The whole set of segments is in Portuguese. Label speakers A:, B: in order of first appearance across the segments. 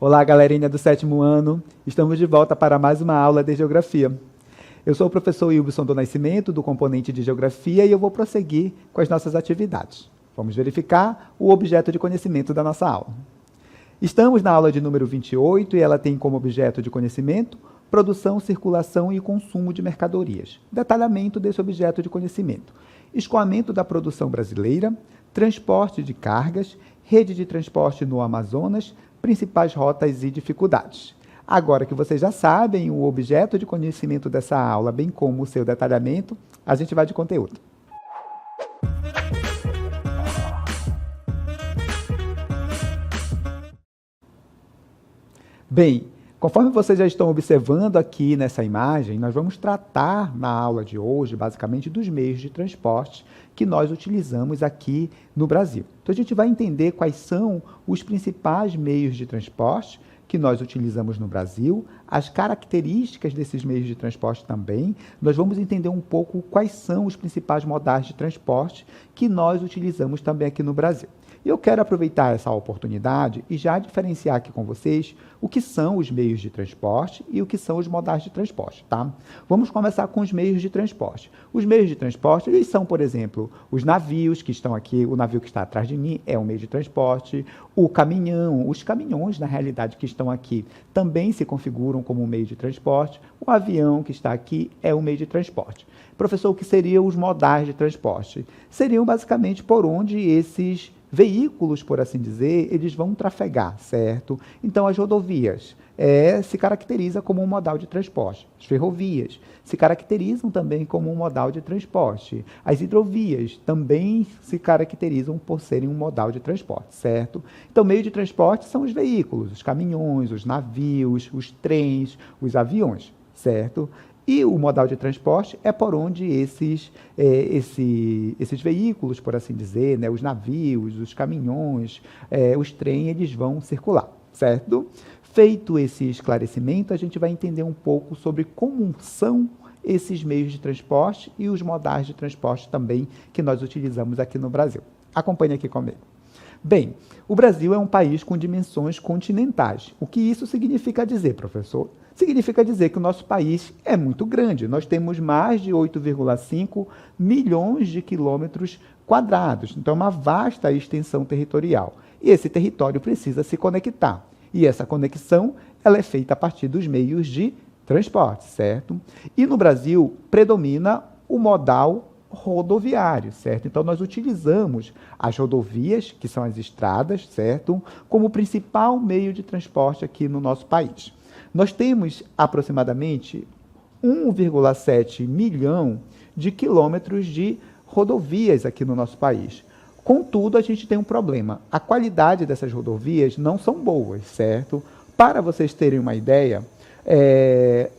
A: Olá, galerinha do 7º ano. Estamos de volta para mais uma aula de Geografia. Eu sou o professor Wilson do Nascimento, do componente de Geografia, e eu vou prosseguir com as nossas atividades. Vamos verificar o objeto de conhecimento da nossa aula. Estamos na aula de número 28 e ela tem como objeto de conhecimento produção, circulação e consumo de mercadorias. Detalhamento desse objeto de conhecimento. Escoamento da produção brasileira, transporte de cargas, rede de transporte no Amazonas, principais rotas e dificuldades. Agora que vocês já sabem o objeto de conhecimento dessa aula, bem como o seu detalhamento, a gente vai de conteúdo. Bem, conforme vocês já estão observando aqui nessa imagem, nós vamos tratar na aula de hoje, basicamente, dos meios de transporte que nós utilizamos aqui no Brasil. Então, a gente vai entender quais são os principais meios de transporte que nós utilizamos no Brasil, as características desses meios de transporte também. Nós vamos entender um pouco quais são os principais modais de transporte que nós utilizamos também aqui no Brasil. Eu quero aproveitar essa oportunidade e já diferenciar aqui com vocês o que são os meios de transporte e o que são os modais de transporte, tá? Vamos começar com os meios de transporte. Os meios de transporte, eles são, por exemplo, os navios que estão aqui, o navio que está atrás de mim é um meio de transporte, o caminhão, os caminhões, na realidade, que estão aqui, também se configuram como um meio de transporte, o avião que está aqui é um meio de transporte. Professor, o que seriam os modais de transporte? Seriam, basicamente, por onde esses veículos, por assim dizer, eles vão trafegar, certo? Então, as rodovias se caracterizam como um modal de transporte. As ferrovias se caracterizam também como um modal de transporte. As hidrovias também se caracterizam por serem um modal de transporte, certo? Então, meio de transporte são os veículos, os caminhões, os navios, os trens, os aviões, certo? E o modal de transporte é por onde esses veículos, por assim dizer, né, os navios, os caminhões, os trens, eles vão circular, certo? Feito esse esclarecimento, a gente vai entender um pouco sobre como são esses meios de transporte e os modais de transporte também que nós utilizamos aqui no Brasil. Acompanhe aqui comigo. Bem, o Brasil é um país com dimensões continentais. O que isso significa dizer, professor? Significa dizer que o nosso país é muito grande. Nós temos mais de 8,5 milhões de quilômetros quadrados. Então, é uma vasta extensão territorial. E esse território precisa se conectar. E essa conexão ela é feita a partir dos meios de transporte, certo? E no Brasil, predomina o modal rodoviário, certo? Então, nós utilizamos as rodovias, que são as estradas, certo? Como principal meio de transporte aqui no nosso país. Nós temos aproximadamente 1,7 milhão de quilômetros de rodovias aqui no nosso país. Contudo, a gente tem um problema. A qualidade dessas rodovias não são boas, certo? Para vocês terem uma ideia,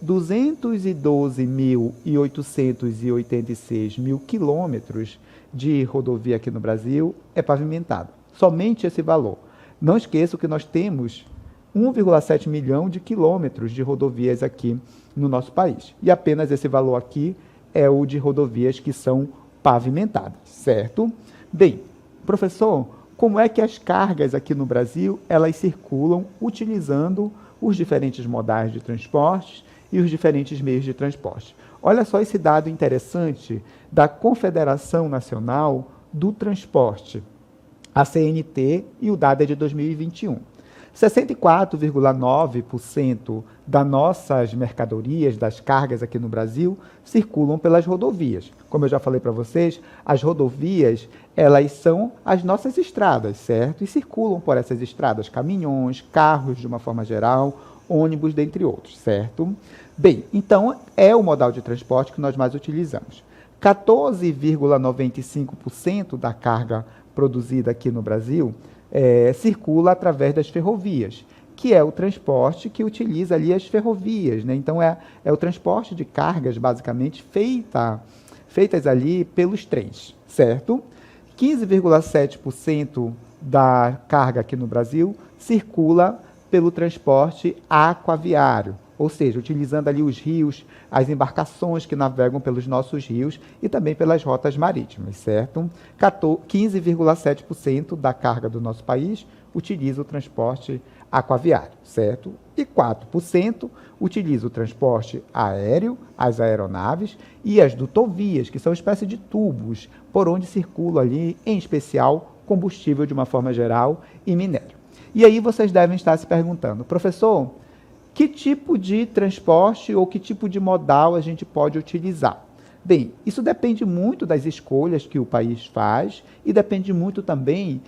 A: 212.886 mil quilômetros de rodovia aqui no Brasil é pavimentado. Somente esse valor. Não esqueçam que nós temos 1,7 milhão de quilômetros de rodovias aqui no nosso país. E apenas esse valor aqui é o de rodovias que são pavimentadas, certo? Bem, professor, como é que as cargas aqui no Brasil, elas circulam utilizando os diferentes modais de transporte e os diferentes meios de transporte? Olha só esse dado interessante da Confederação Nacional do Transporte, a CNT, e o dado é de 2021. 64,9% das nossas mercadorias, das cargas aqui no Brasil, circulam pelas rodovias. Como eu já falei para vocês, as rodovias, elas são as nossas estradas, certo? E circulam por essas estradas caminhões, carros de uma forma geral, ônibus, dentre outros, certo? Bem, então é o modal de transporte que nós mais utilizamos. 14,95% da carga produzida aqui no Brasil circula através das ferrovias, que é o transporte que utiliza ali as ferrovias, né? Então, é o transporte de cargas, basicamente, feitas ali pelos trens, certo? 15,7% da carga aqui no Brasil circula pelo transporte aquaviário, ou seja, utilizando ali os rios, as embarcações que navegam pelos nossos rios e também pelas rotas marítimas, certo? 15,7% da carga do nosso país utiliza o transporte aquaviário, certo? E 4% utiliza o transporte aéreo, as aeronaves e as dutovias, que são espécies de tubos por onde circula ali, em especial, combustível de uma forma geral e minério. E aí vocês devem estar se perguntando, professor, que tipo de transporte ou que tipo de modal a gente pode utilizar? Bem, isso depende muito das escolhas que o país faz e depende muito também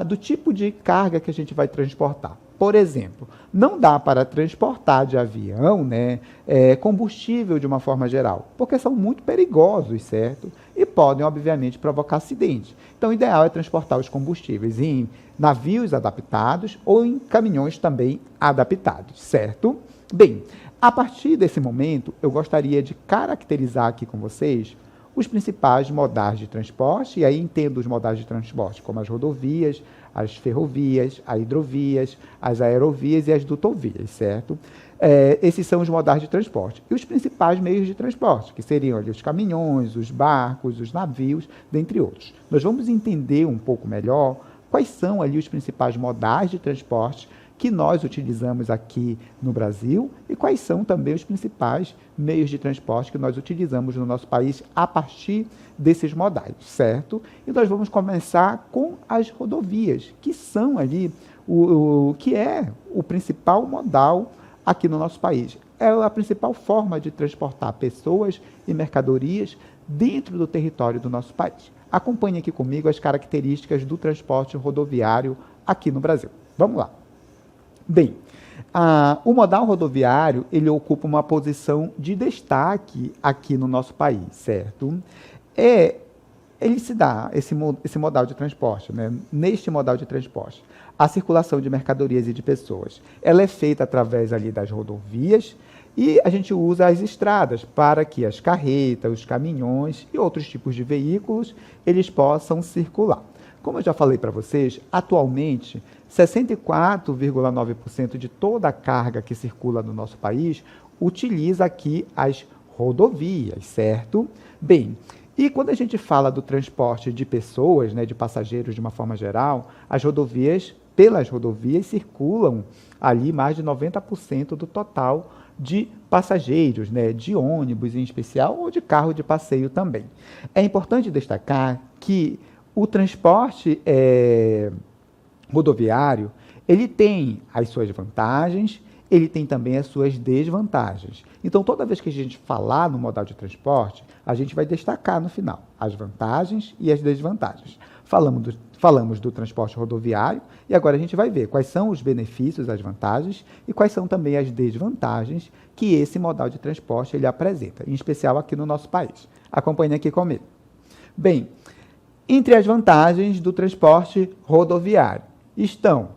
A: do tipo de carga que a gente vai transportar. Por exemplo, não dá para transportar de avião, né, combustível de uma forma geral, porque são muito perigosos, certo? E podem, obviamente, provocar acidente. Então, o ideal é transportar os combustíveis em navios adaptados ou em caminhões também adaptados, certo? Bem, a partir desse momento, eu gostaria de caracterizar aqui com vocês os principais modais de transporte, e aí entendo os modais de transporte como as rodovias, as ferrovias, as hidrovias, as aerovias e as dutovias, certo? Esses são os modais de transporte. E os principais meios de transporte, que seriam ali os caminhões, os barcos, os navios, dentre outros. Nós vamos entender um pouco melhor quais são ali os principais modais de transporte que nós utilizamos aqui no Brasil e quais são também os principais meios de transporte que nós utilizamos no nosso país a partir desses modais, certo? E nós vamos começar com as rodovias, que são ali o que é o principal modal aqui no nosso país. É a principal forma de transportar pessoas e mercadorias dentro do território do nosso país. Acompanhe aqui comigo as características do transporte rodoviário aqui no Brasil. Vamos lá. Bem, o modal rodoviário, ele ocupa uma posição de destaque aqui no nosso país, certo? Ele se dá, esse modal de transporte, né? Neste modal de transporte, a circulação de mercadorias e de pessoas, ela é feita através ali das rodovias e a gente usa as estradas para que as carretas, os caminhões e outros tipos de veículos, eles possam circular. Como eu já falei para vocês, atualmente, 64,9% de toda a carga que circula no nosso país utiliza aqui as rodovias, certo? Bem, e quando a gente fala do transporte de pessoas, né, de passageiros de uma forma geral, pelas rodovias circulam ali mais de 90% do total de passageiros, né, de ônibus em especial ou de carro de passeio também. É importante destacar que o transporte rodoviário, ele tem as suas vantagens, ele tem também as suas desvantagens. Então, toda vez que a gente falar no modal de transporte, a gente vai destacar no final as vantagens e as desvantagens. Falamos do transporte rodoviário e agora a gente vai ver quais são os benefícios, as vantagens e quais são também as desvantagens que esse modal de transporte ele apresenta, em especial aqui no nosso país. Acompanhe aqui comigo. Bem, entre as vantagens do transporte rodoviário estão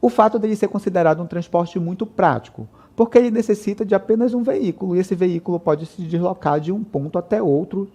A: o fato de ele ser considerado um transporte muito prático, porque ele necessita de apenas um veículo, e esse veículo pode se deslocar de um ponto até outro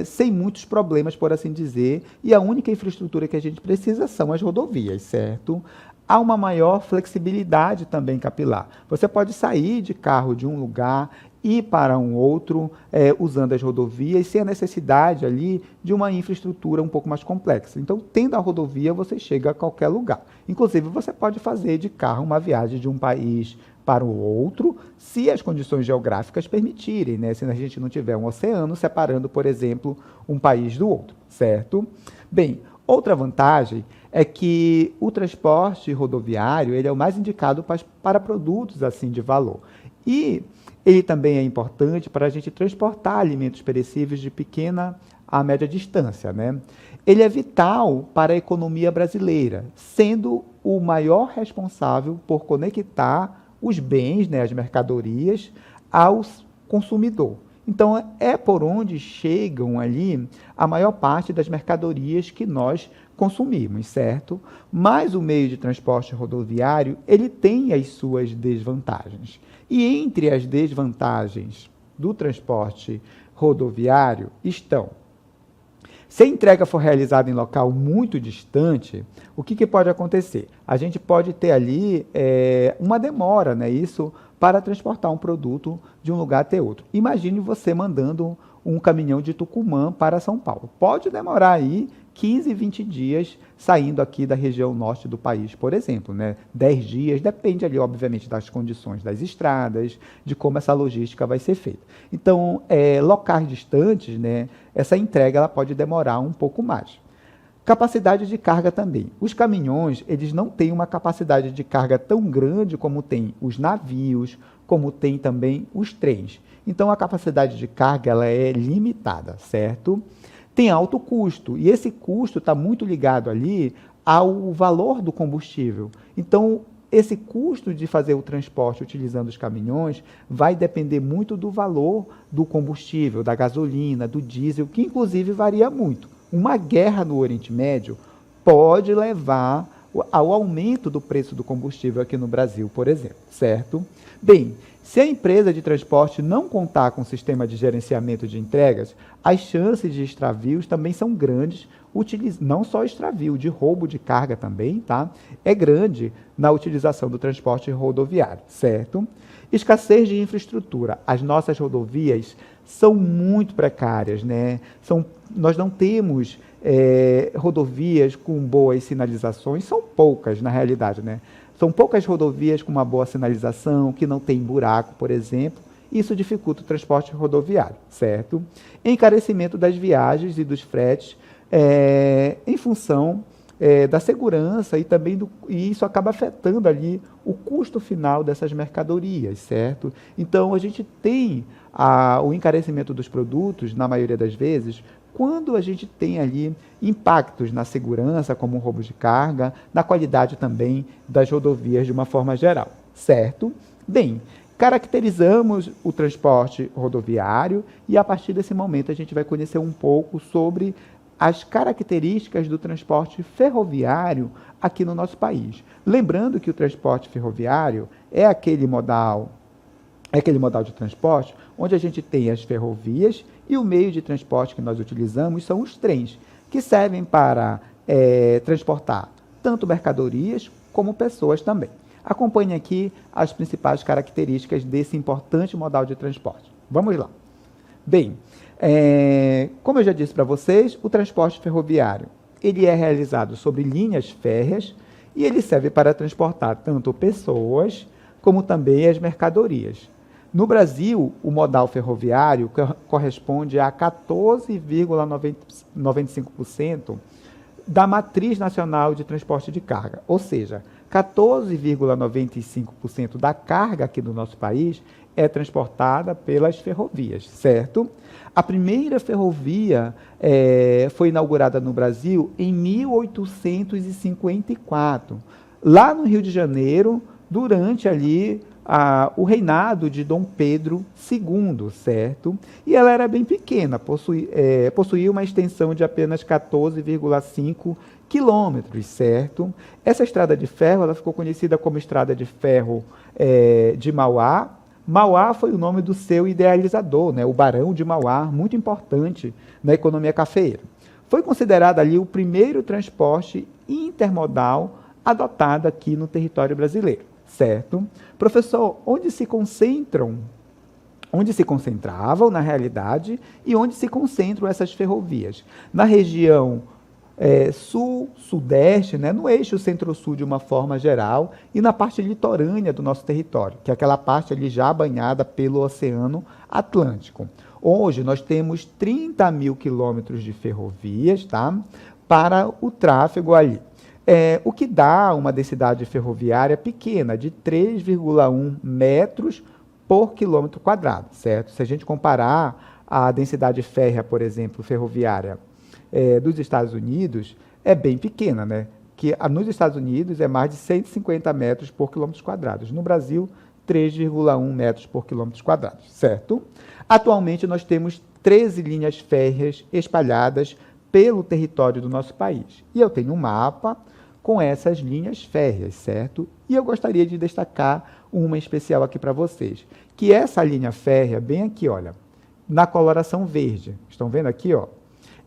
A: sem muitos problemas, por assim dizer, e a única infraestrutura que a gente precisa são as rodovias, certo? Há uma maior flexibilidade também capilar. Você pode sair de carro de um lugar, ir para um outro, usando as rodovias, sem a necessidade ali de uma infraestrutura um pouco mais complexa. Então, tendo a rodovia, você chega a qualquer lugar. Inclusive, você pode fazer de carro uma viagem de um país para o outro, se as condições geográficas permitirem, né? Se a gente não tiver um oceano separando, por exemplo, um país do outro, certo? Bem, outra vantagem é que o transporte rodoviário ele é o mais indicado para produtos assim de valor. E ele também é importante para a gente transportar alimentos perecíveis de pequena a média distância, né? Ele é vital para a economia brasileira, sendo o maior responsável por conectar os bens, né, as mercadorias, ao consumidor. Então, é por onde chegam ali a maior parte das mercadorias que nós consumimos, certo? Mas o meio de transporte rodoviário, ele tem as suas desvantagens. E entre as desvantagens do transporte rodoviário estão: se a entrega for realizada em local muito distante, o que pode acontecer? A gente pode ter ali uma demora, né? Isso para transportar um produto de um lugar até outro. Imagine você mandando um caminhão de Tucumã para São Paulo. Pode demorar aí 15, 20 dias saindo aqui da região norte do país, por exemplo, né? 10 dias, depende ali, obviamente, das condições das estradas, de como essa logística vai ser feita. Então, locais distantes, né? Essa entrega ela pode demorar um pouco mais. Capacidade de carga também. Os caminhões, eles não têm uma capacidade de carga tão grande como tem os navios, como tem também os trens. Então, a capacidade de carga ela é limitada, certo? Tem alto custo, e esse custo está muito ligado ali ao valor do combustível. Então, esse custo de fazer o transporte utilizando os caminhões vai depender muito do valor do combustível, da gasolina, do diesel, que inclusive varia muito. Uma guerra no Oriente Médio pode levar ao aumento do preço do combustível aqui no Brasil, por exemplo, certo? Bem, se a empresa de transporte não contar com sistema de gerenciamento de entregas, as chances de extravios também são grandes, não só extravio, de roubo de carga também, tá? É grande na utilização do transporte rodoviário, certo? Escassez de infraestrutura. As nossas rodovias são muito precárias, né? Nós não temos rodovias com boas sinalizações, são poucas na realidade, né? São poucas rodovias com uma boa sinalização, que não tem buraco, por exemplo. Isso dificulta o transporte rodoviário, certo? Encarecimento das viagens e dos fretes em função da segurança e também e isso acaba afetando ali o custo final dessas mercadorias, certo? Então, a gente tem o encarecimento dos produtos, na maioria das vezes, quando a gente tem ali impactos na segurança, como roubos de carga, na qualidade também das rodovias de uma forma geral, certo? Bem, caracterizamos o transporte rodoviário e, a partir desse momento, a gente vai conhecer um pouco sobre as características do transporte ferroviário aqui no nosso país. Lembrando que o transporte ferroviário é aquele modal de transporte onde a gente tem as ferrovias e o meio de transporte que nós utilizamos são os trens, que servem para transportar tanto mercadorias como pessoas também. Acompanhe aqui as principais características desse importante modal de transporte. Vamos lá. Bem, como eu já disse para vocês, o transporte ferroviário ele é realizado sobre linhas férreas e ele serve para transportar tanto pessoas como também as mercadorias. No Brasil, o modal ferroviário corresponde a 14,95% da matriz nacional de transporte de carga, ou seja, 14,95% da carga aqui do nosso país é transportada pelas ferrovias, certo? A primeira ferrovia foi inaugurada no Brasil em 1854, lá no Rio de Janeiro, durante ali o reinado de Dom Pedro II, certo? E ela era bem pequena, possuía uma extensão de apenas 14,5 quilômetros, certo? Essa estrada de ferro ela ficou conhecida como Estrada de Ferro de Mauá. Mauá foi o nome do seu idealizador, né? O Barão de Mauá, muito importante na economia cafeeira. Foi considerado ali o primeiro transporte intermodal adotado aqui no território brasileiro, certo? Professor, onde se concentravam, na realidade, e onde se concentram essas ferrovias? Na região sul, sudeste, né, no eixo centro-sul de uma forma geral, e na parte litorânea do nosso território, que é aquela parte ali já banhada pelo Oceano Atlântico. Hoje nós temos 30 mil quilômetros de ferrovias, tá, para o tráfego ali. O que dá uma densidade ferroviária pequena, de 3,1 metros por quilômetro quadrado, certo? Se a gente comparar a densidade férrea, por exemplo, ferroviária dos Estados Unidos, é bem pequena, né? Que nos Estados Unidos é mais de 150 metros por quilômetro quadrado. No Brasil, 3,1 metros por quilômetro quadrado, certo? Atualmente, nós temos 13 linhas férreas espalhadas pelo território do nosso país. E eu tenho um mapa com essas linhas férreas, certo? E eu gostaria de destacar uma especial aqui para vocês, que essa linha férrea, bem aqui, olha, na coloração verde. Estão vendo aqui, ó?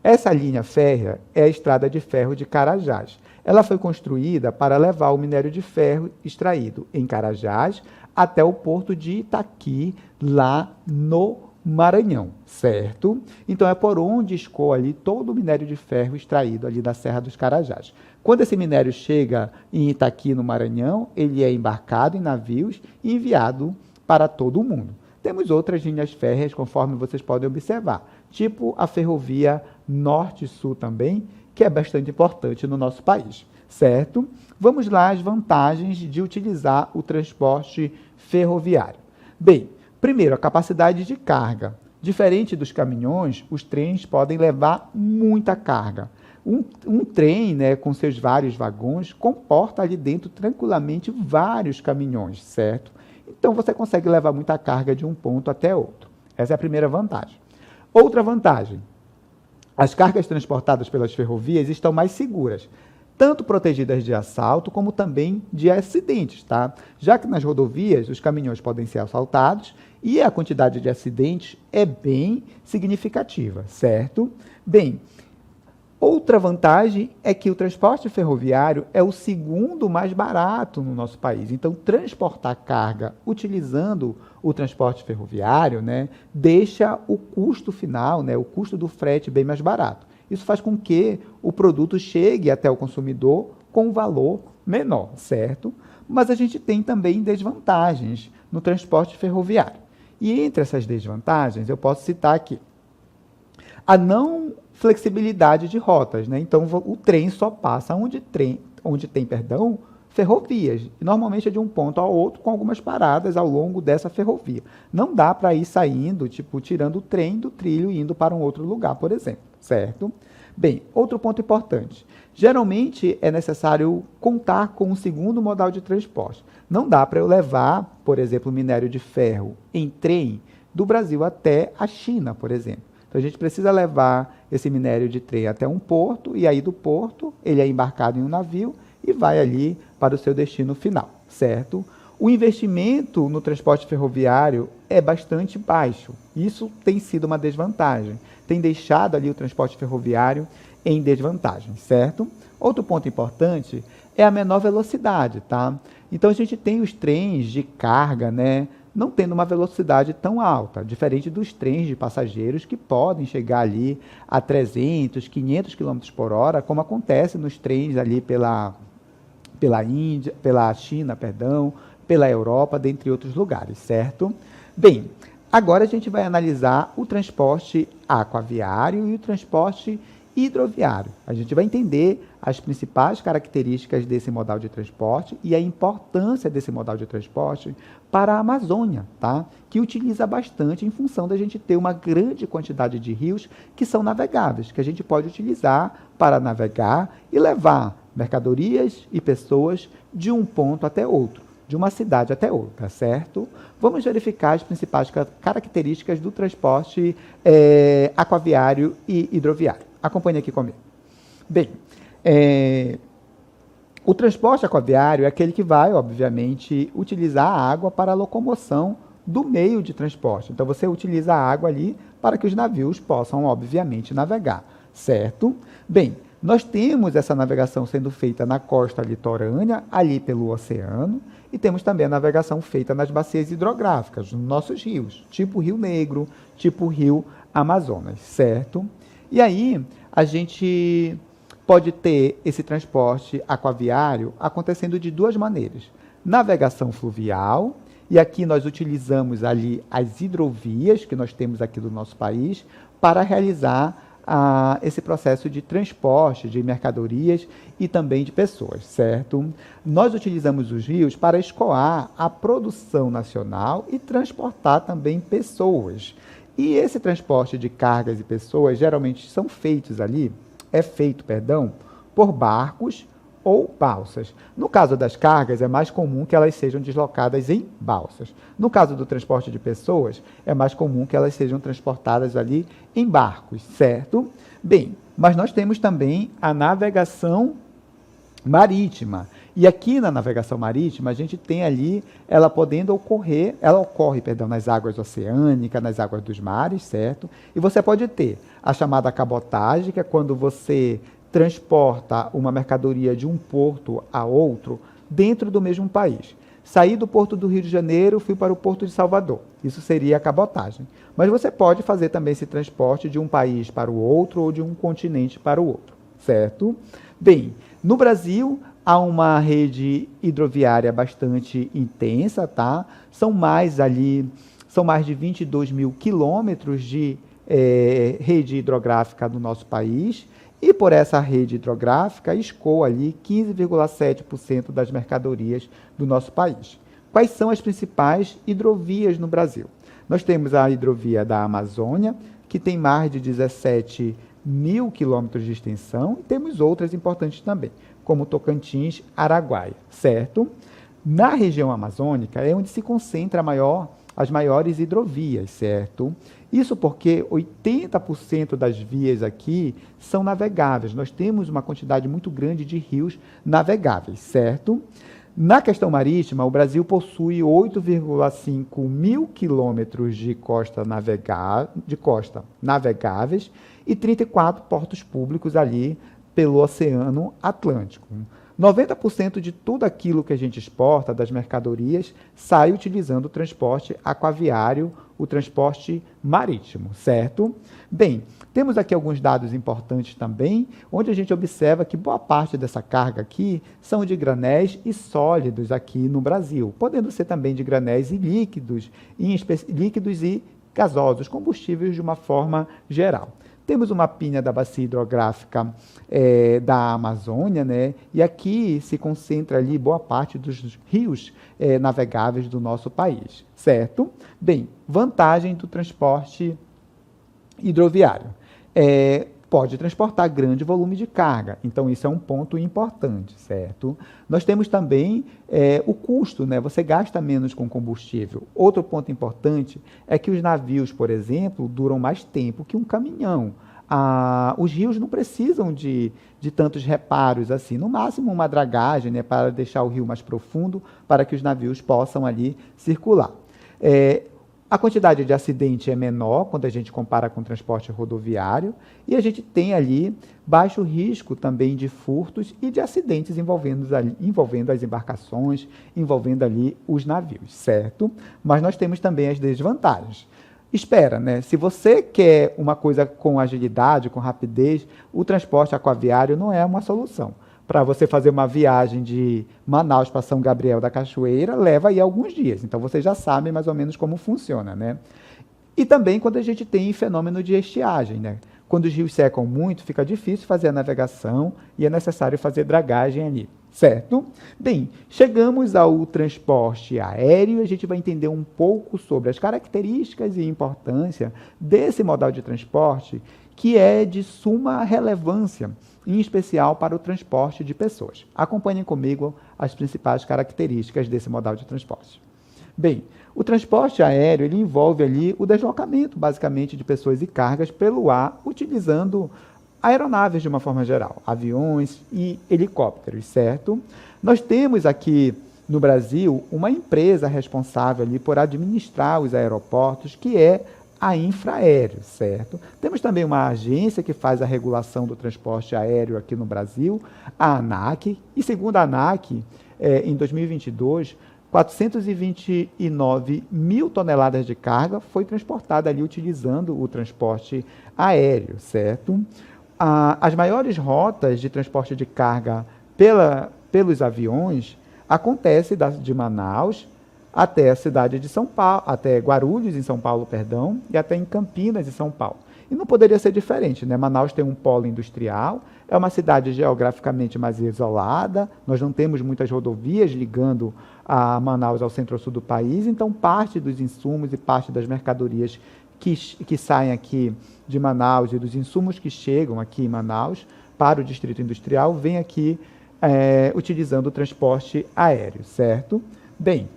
A: Essa linha férrea é a Estrada de Ferro de Carajás. Ela foi construída para levar o minério de ferro extraído em Carajás até o porto de Itaqui, lá no Maranhão, certo? Então é por onde escoa ali todo o minério de ferro extraído ali da Serra dos Carajás. Quando esse minério chega em Itaqui, no Maranhão, ele é embarcado em navios e enviado para todo o mundo. Temos outras linhas férreas, conforme vocês podem observar, tipo a ferrovia Norte-Sul também, que é bastante importante no nosso país, certo? Vamos lá às vantagens de utilizar o transporte ferroviário. Bem, primeiro, a capacidade de carga. Diferente dos caminhões, os trens podem levar muita carga. Um trem, né, com seus vários vagões, comporta ali dentro tranquilamente vários caminhões, certo? Então, você consegue levar muita carga de um ponto até outro. Essa é a primeira vantagem. Outra vantagem, as cargas transportadas pelas ferrovias estão mais seguras, tanto protegidas de assalto, como também de acidentes, tá? Já que nas rodovias os caminhões podem ser assaltados e a quantidade de acidentes é bem significativa, certo? Bem, outra vantagem é que o transporte ferroviário é o segundo mais barato no nosso país. Então, transportar carga utilizando o transporte ferroviário, né, deixa o custo final, né, o custo do frete bem mais barato. Isso faz com que o produto chegue até o consumidor com um valor menor, certo? Mas a gente tem também desvantagens no transporte ferroviário. E entre essas desvantagens, eu posso citar aqui a não flexibilidade de rotas, né? Então, o trem só passa onde tem ferrovias. E normalmente é de um ponto ao outro, com algumas paradas ao longo dessa ferrovia. Não dá para ir saindo, tipo, tirando o trem do trilho e indo para um outro lugar, por exemplo, certo? Bem, outro ponto importante. Geralmente é necessário contar com um segundo modal de transporte. Não dá para eu levar, por exemplo, minério de ferro em trem do Brasil até a China, por exemplo. Então, a gente precisa levar esse minério de trem até um porto, e aí do porto ele é embarcado em um navio e vai ali para o seu destino final, certo? O investimento no transporte ferroviário é bastante baixo. Isso tem sido uma desvantagem. Tem deixado ali o transporte ferroviário em desvantagem, certo? Outro ponto importante é a menor velocidade, tá? Então, a gente tem os trens de carga, né, não tendo uma velocidade tão alta, diferente dos trens de passageiros que podem chegar ali a 300, 500 km por hora, como acontece nos trens ali pela China, pela Europa, dentre outros lugares, certo? Bem, agora a gente vai analisar o transporte aquaviário e o transporte hidroviário. A gente vai entender as principais características desse modal de transporte e a importância desse modal de transporte para a Amazônia, tá? Que utiliza bastante em função da gente ter uma grande quantidade de rios que são navegáveis, que a gente pode utilizar para navegar e levar mercadorias e pessoas de um ponto até outro, de uma cidade até outra, certo? Vamos verificar as principais características do transporte aquaviário e hidroviário. Acompanhe aqui comigo. Bem, o transporte aquaviário é aquele que vai, obviamente, utilizar a água para a locomoção do meio de transporte. Então, você utiliza a água ali para que os navios possam, obviamente, navegar, certo? Bem, nós temos essa navegação sendo feita na costa litorânea, ali pelo oceano, e temos também a navegação feita nas bacias hidrográficas, nos nossos rios, tipo o Rio Negro, tipo o Rio Amazonas, certo? E aí, a gente pode ter esse transporte aquaviário acontecendo de duas maneiras. Navegação fluvial, e aqui nós utilizamos ali as hidrovias que nós temos aqui do nosso país para realizar esse processo de transporte de mercadorias e também de pessoas, certo? Nós utilizamos os rios para escoar a produção nacional e transportar também pessoas. E esse transporte de cargas e pessoas geralmente é feito por barcos ou balsas. No caso das cargas, é mais comum que elas sejam deslocadas em balsas. No caso do transporte de pessoas, é mais comum que elas sejam transportadas ali em barcos, certo? Bem, mas nós temos também a navegação marítima. E aqui na navegação marítima, a gente tem ali, ela ocorre, nas águas oceânicas, nas águas dos mares, certo? E você pode ter a chamada cabotagem, que é quando você transporta uma mercadoria de um porto a outro dentro do mesmo país. saí do Porto do Rio de Janeiro, fui para o Porto de Salvador. Isso seria a cabotagem. Mas você pode fazer também esse transporte de um país para o outro ou de um continente para o outro, certo? Bem, no Brasil há uma rede hidroviária bastante intensa, tá? São mais de 22 mil quilômetros de rede hidrográfica do nosso país, e por essa rede hidrográfica escoa ali 15,7% das mercadorias do nosso país. Quais são as principais hidrovias no Brasil? Nós temos a hidrovia da Amazônia, que tem mais de 17 mil quilômetros de extensão, e temos outras importantes também, como Tocantins, Araguaia, certo? Na região amazônica é onde se concentra as maiores hidrovias, certo? Isso porque 80% das vias aqui são navegáveis. Nós temos uma quantidade muito grande de rios navegáveis, certo? Na questão marítima, o Brasil possui 8,5 mil quilômetros de costa navegáveis e 34 portos públicos ali pelo Oceano Atlântico. 90% de tudo aquilo que a gente exporta, das mercadorias, sai utilizando o transporte aquaviário, o transporte marítimo, certo? Bem, temos aqui alguns dados importantes também, onde a gente observa que boa parte dessa carga aqui são de granéis e sólidos aqui no Brasil, podendo ser também de granéis e líquidos e gasosos, combustíveis de uma forma geral. Temos uma pinha da bacia hidrográfica da Amazônia, né? E aqui se concentra ali boa parte dos rios navegáveis do nosso país, certo? Bem, vantagem do transporte hidroviário. Pode transportar grande volume de carga, então isso é um ponto importante, certo? Nós temos também o custo, né? Você gasta menos com combustível. Outro ponto importante é que os navios, por exemplo, duram mais tempo que um caminhão. Os rios não precisam de tantos reparos assim, no máximo uma dragagem, né, para deixar o rio mais profundo, para que os navios possam ali circular. A quantidade de acidente é menor quando a gente compara com o transporte rodoviário, e a gente tem ali baixo risco também de furtos e de acidentes envolvendo as embarcações, envolvendo ali os navios, certo? Mas nós temos também as desvantagens. Espera, né? Se você quer uma coisa com agilidade, com rapidez, o transporte aquaviário não é uma solução. Para você fazer uma viagem de Manaus para São Gabriel da Cachoeira, leva aí alguns dias. Então, vocês já sabem mais ou menos como funciona, né? E também quando a gente tem fenômeno de estiagem, né? Quando os rios secam muito, fica difícil fazer a navegação e é necessário fazer dragagem ali, certo? Bem, chegamos ao transporte aéreo e a gente vai entender um pouco sobre as características e importância desse modal de transporte, que é de suma relevância, em especial para o transporte de pessoas. Acompanhem comigo as principais características desse modal de transporte. Bem, o transporte aéreo ele envolve ali o deslocamento, basicamente, de pessoas e cargas pelo ar, utilizando aeronaves de uma forma geral, aviões e helicópteros, certo? Nós temos aqui no Brasil uma empresa responsável ali por administrar os aeroportos, que é a Infraero, certo? Temos também uma agência que faz a regulação do transporte aéreo aqui no Brasil, a ANAC, e segundo a ANAC, em 2022, 429 mil toneladas de carga foi transportada ali utilizando o transporte aéreo, certo? As maiores rotas de transporte de carga pelos aviões acontecem de Manaus até a cidade de São Paulo, até Guarulhos, em São Paulo, perdão, e até em Campinas, em São Paulo. E não poderia ser diferente, né? Manaus tem um polo industrial, é uma cidade geograficamente mais isolada, nós não temos muitas rodovias ligando a Manaus ao centro-sul do país, então parte dos insumos e parte das mercadorias que saem aqui de Manaus e dos insumos que chegam aqui em Manaus para o distrito industrial vem aqui utilizando o transporte aéreo, certo? Bem,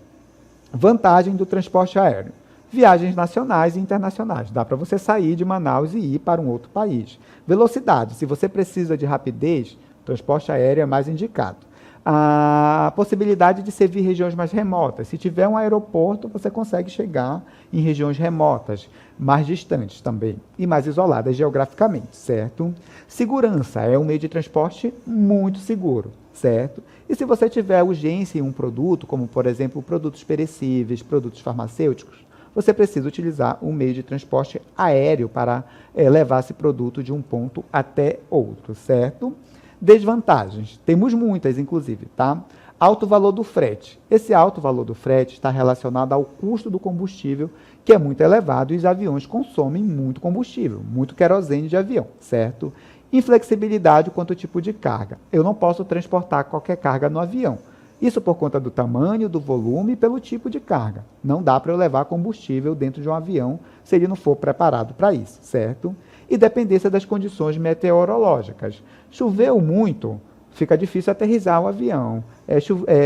A: vantagem do transporte aéreo. Viagens nacionais e internacionais. Dá para você sair de Manaus e ir para um outro país. Velocidade. Se você precisa de rapidez, transporte aéreo é mais indicado. a possibilidade de servir regiões mais remotas. Se tiver um aeroporto, você consegue chegar em regiões remotas, mais distantes também, e mais isoladas geograficamente, certo? Segurança é um meio de transporte muito seguro, certo? E se você tiver urgência em um produto, como por exemplo produtos perecíveis, produtos farmacêuticos, você precisa utilizar um meio de transporte aéreo para levar esse produto de um ponto até outro, certo? Desvantagens, temos muitas, inclusive, tá? Alto valor do frete. Esse alto valor do frete está relacionado ao custo do combustível, que é muito elevado, e os aviões consomem muito combustível, muito querosene de avião, certo? Inflexibilidade quanto ao tipo de carga. Eu não posso transportar qualquer carga no avião. Isso por conta do tamanho, do volume e pelo tipo de carga. Não dá para eu levar combustível dentro de um avião se ele não for preparado para isso, certo? E dependência das condições meteorológicas. Choveu muito, fica difícil aterrissar o avião.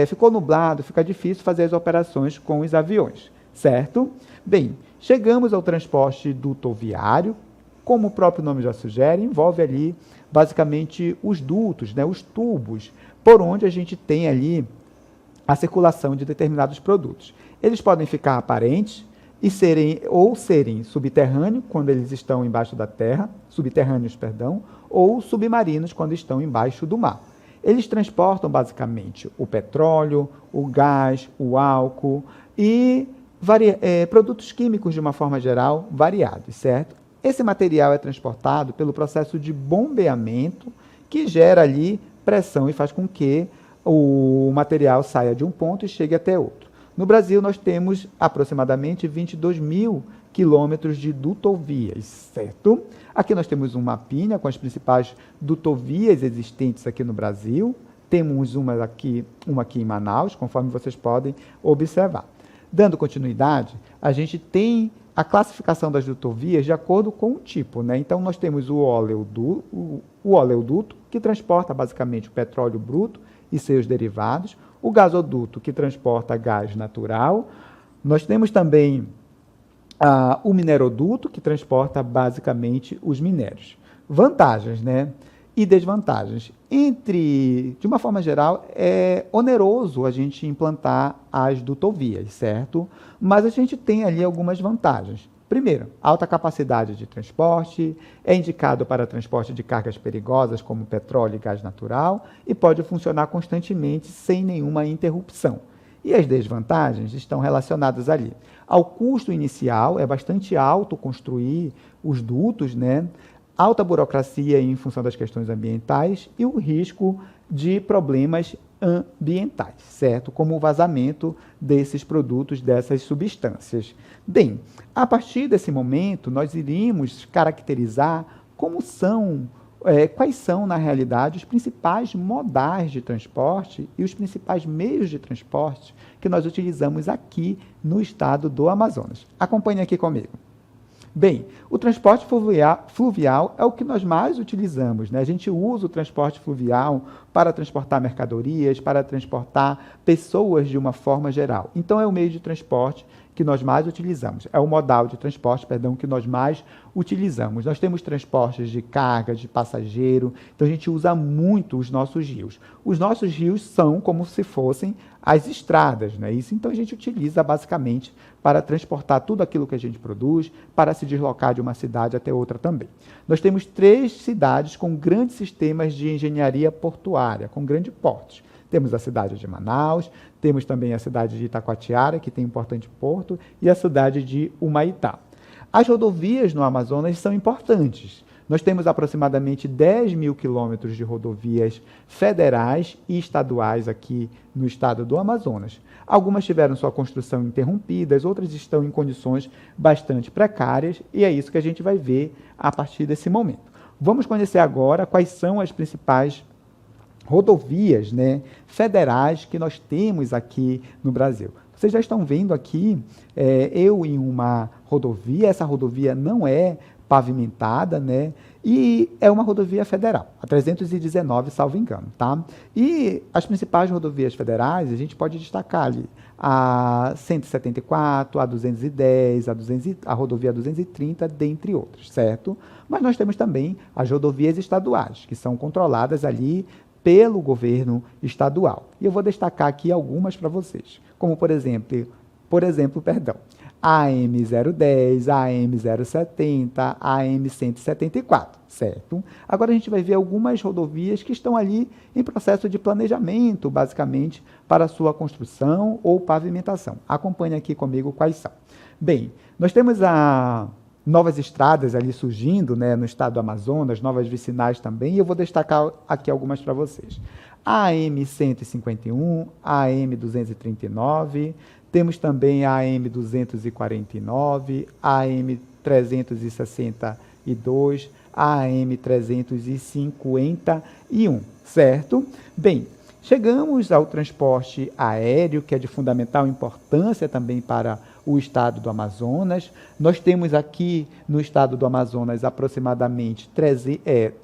A: Ficou nublado, fica difícil fazer as operações com os aviões, certo? Bem, chegamos ao transporte dutoviário. Como o próprio nome já sugere, envolve ali basicamente os dutos, né, os tubos, por onde a gente tem ali a circulação de determinados produtos. Eles podem ficar aparentes e serem subterrâneos quando eles estão embaixo da terra, ou submarinos quando estão embaixo do mar. Eles transportam basicamente o petróleo, o gás, o álcool e produtos químicos de uma forma geral variados, certo? Esse material é transportado pelo processo de bombeamento que gera ali pressão e faz com que o material saia de um ponto e chegue até outro. No Brasil, nós temos aproximadamente 22 mil quilômetros de dutovias, certo? Aqui nós temos um mapinha com as principais dutovias existentes aqui no Brasil. Temos uma aqui em Manaus, conforme vocês podem observar. Dando continuidade, a gente tem a classificação das dutovias de acordo com o tipo, né? Então, nós temos o oleoduto, que transporta basicamente o petróleo bruto e seus derivados, o gasoduto, que transporta gás natural. Nós temos também o mineroduto, que transporta basicamente os minérios. Vantagens, né? E desvantagens. De uma forma geral, é oneroso a gente implantar as dutovias, certo? Mas a gente tem ali algumas vantagens. Primeiro, alta capacidade de transporte, é indicado para transporte de cargas perigosas como petróleo e gás natural e pode funcionar constantemente sem nenhuma interrupção. E as desvantagens estão relacionadas ali ao custo inicial, é bastante alto construir os dutos, né? Alta burocracia em função das questões ambientais e o risco de problemas ambientais, certo? Como o vazamento desses produtos, dessas substâncias. Bem, a partir desse momento, nós iríamos caracterizar quais são, na realidade, os principais modais de transporte e os principais meios de transporte que nós utilizamos aqui no estado do Amazonas. Acompanhe aqui comigo. Bem, o transporte fluvial é o que nós mais utilizamos, né? A gente usa o transporte fluvial para transportar mercadorias, para transportar pessoas de uma forma geral. Então, é o meio de transporte que nós mais utilizamos. É o modal de transporte, que nós mais utilizamos. Nós temos transportes de carga, de passageiro, então a gente usa muito os nossos rios. Os nossos rios são como se fossem as estradas, né? Isso, então a gente utiliza basicamente para transportar tudo aquilo que a gente produz, para se deslocar de uma cidade até outra também. Nós temos 3 cidades com grandes sistemas de engenharia portuária, com grandes portos. Temos a cidade de Manaus, temos também a cidade de Itacoatiara, que tem um importante porto, e a cidade de Humaitá. As rodovias no Amazonas são importantes. Nós temos aproximadamente 10 mil quilômetros de rodovias federais e estaduais aqui no estado do Amazonas. Algumas tiveram sua construção interrompida, outras estão em condições bastante precárias, e é isso que a gente vai ver a partir desse momento. Vamos conhecer agora quais são as principais rodovias, né, federais que nós temos aqui no Brasil. Vocês já estão vendo aqui, eu em uma rodovia, essa rodovia não é pavimentada, né, e é uma rodovia federal, a 319, salvo engano, tá? E as principais rodovias federais, a gente pode destacar ali a 174, a 210, a rodovia 230, dentre outras, certo? Mas nós temos também as rodovias estaduais, que são controladas ali pelo governo estadual. E eu vou destacar aqui algumas para vocês, como por exemplo, a AM010, a AM070, a AM174, certo? Agora a gente vai ver algumas rodovias que estão ali em processo de planejamento, basicamente, para sua construção ou pavimentação. Acompanhe aqui comigo quais são. Bem, nós temos novas estradas ali surgindo, né, no estado do Amazonas, novas vicinais também, e eu vou destacar aqui algumas para vocês. A AM151, a AM239, temos também a AM249, a AM362, a AM351, certo? Bem, chegamos ao transporte aéreo, que é de fundamental importância também para o estado do Amazonas. Nós temos aqui no estado do Amazonas aproximadamente 30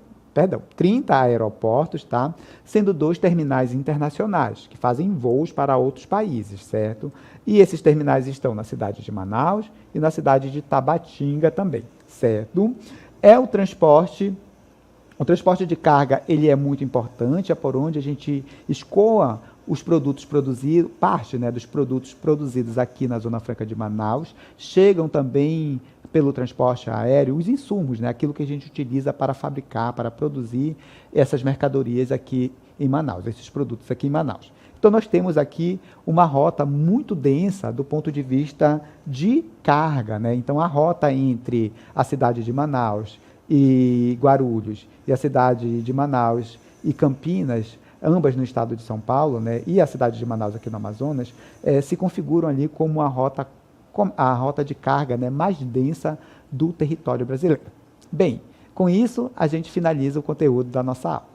A: aeroportos, tá? Sendo 2 terminais internacionais, que fazem voos para outros países, certo? E esses terminais estão na cidade de Manaus e na cidade de Tabatinga também, certo? O transporte de carga, ele é muito importante, é por onde a gente escoa os produtos produzidos, parte, né, dos produtos produzidos aqui na Zona Franca de Manaus, chegam também pelo transporte aéreo, os insumos, né, aquilo que a gente utiliza para fabricar, para produzir essas mercadorias aqui em Manaus, esses produtos aqui em Manaus. Então, nós temos aqui uma rota muito densa do ponto de vista de carga, né? Então, a rota entre a cidade de Manaus e Guarulhos, e a cidade de Manaus e Campinas, ambas no estado de São Paulo, né, e a cidade de Manaus aqui no Amazonas, se configuram ali como a rota de carga, né, mais densa do território brasileiro. Bem, com isso, a gente finaliza o conteúdo da nossa aula.